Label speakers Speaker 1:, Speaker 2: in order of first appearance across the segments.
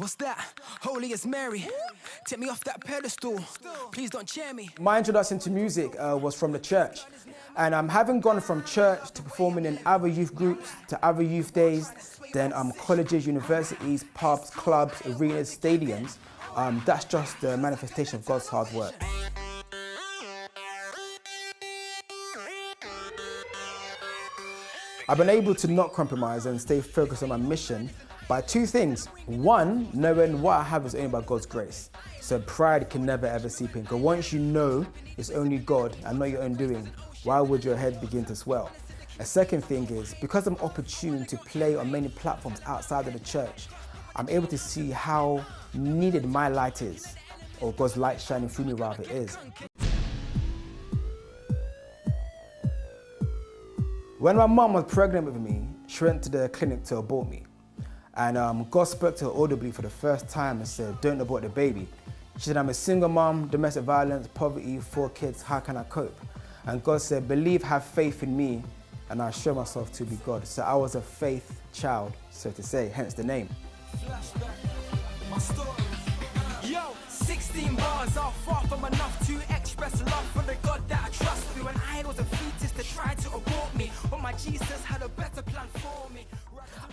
Speaker 1: What's that? Holy as Mary. Take me off that pedestal. Please don't cheer me.
Speaker 2: My introduction to music was from the church. And having gone from church to performing in other youth groups, to other youth days, then colleges, universities, pubs, clubs, arenas, stadiums, that's just the manifestation of God's hard work. I've been able to not compromise and stay focused on my mission by two things. One, knowing what I have is only by God's grace. So pride can never ever seep in. Because once you know it's only God and not your own doing, why would your head begin to swell? A second thing is, because I'm opportune to play on many platforms outside of the church, I'm able to see how needed my light is, or God's light shining through me rather is. When my mum was pregnant with me, she went to the clinic to abort me. And God spoke to her audibly for the first time and said, "Don't abort the baby." She said, "I'm a single mum, domestic violence, poverty, 4 kids, how can I cope?" And God said, "Believe, have faith in me, and I'll show myself to be God." So I was a faith child, so to say, hence the name.
Speaker 1: My story. Yo, 16 bars are far from enough to express love for the God that I trust me. When I was a fetus that tried to abort me, but my Jesus had a better plan for me.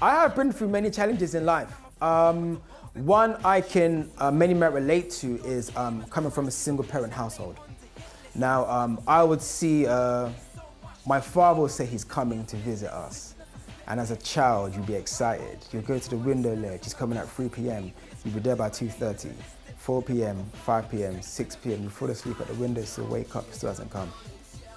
Speaker 2: I have been through many challenges in life. One I can many might relate to is coming from a single parent household. Now, I would see my father would say he's coming to visit us. And as a child, you'd be excited. You'd go to the window ledge, he's coming at 3 p.m. You'd be there by 2:30, 4 p.m., 5 p.m., 6 p.m. You fall asleep at the window, still wake up, he still hasn't come.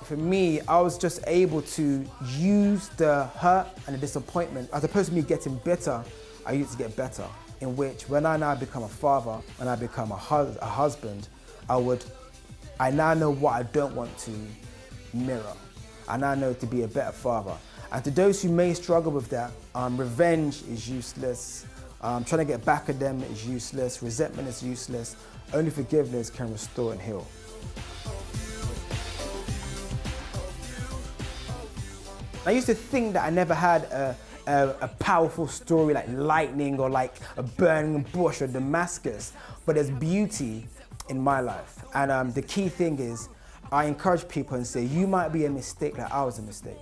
Speaker 2: For me, I was just able to use the hurt and the disappointment, as opposed to me getting bitter, I used to get better. In which, when I now become a father, when I become a husband, I now know what I don't want to mirror. I now know to be a better father. And to those who may struggle with that, revenge is useless. Trying to get back at them is useless. Resentment is useless. Only forgiveness can restore and heal. I used to think that I never had a powerful story like lightning or like a burning bush or Damascus, but there's beauty in my life. And the key thing is, I encourage people and say, you might be a mistake like I was a mistake,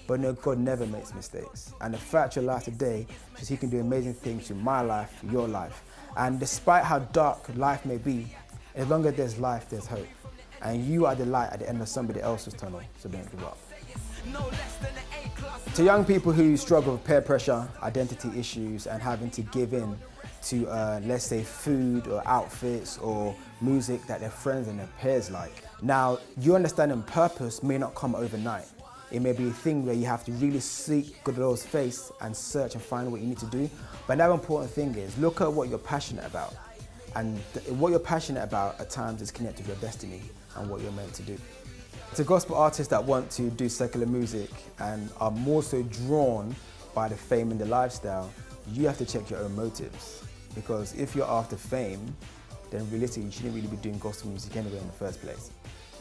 Speaker 2: but no, God never makes mistakes. And the fact you're alive today is He can do amazing things in my life, your life. And despite how dark life may be, as long as there's life, there's hope. And you are the light at the end of somebody else's tunnel, so don't give up. To young people who struggle with peer pressure, identity issues, and having to give in to, let's say, food or outfits or music that their friends and their peers like. Now, your understanding purpose may not come overnight. It may be a thing where you have to really seek God Lord's face and search and find what you need to do. But another important thing is, look at what you're passionate about. And what you're passionate about at times is connected to your destiny and what you're meant to do. To gospel artists that want to do secular music and are more so drawn by the fame and the lifestyle, you have to check your own motives. Because if you're after fame, then realistically you shouldn't really be doing gospel music anyway in the first place.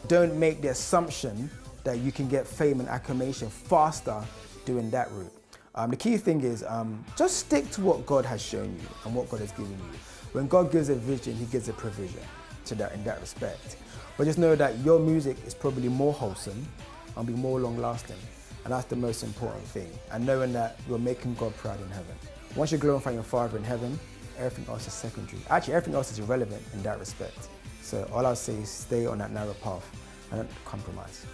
Speaker 2: Don't make the assumption that you can get fame and acclamation faster doing that route. The key thing is just stick to what God has shown you and what God has given you. When God gives a vision, He gives a provision to that in that respect. But just know that your music is probably more wholesome and be more long-lasting. And that's the most important thing. And knowing that you're making God proud in heaven. Once you're glorifying your Father in heaven, everything else is secondary. Actually, everything else is irrelevant in that respect. So all I'll say is stay on that narrow path and don't compromise.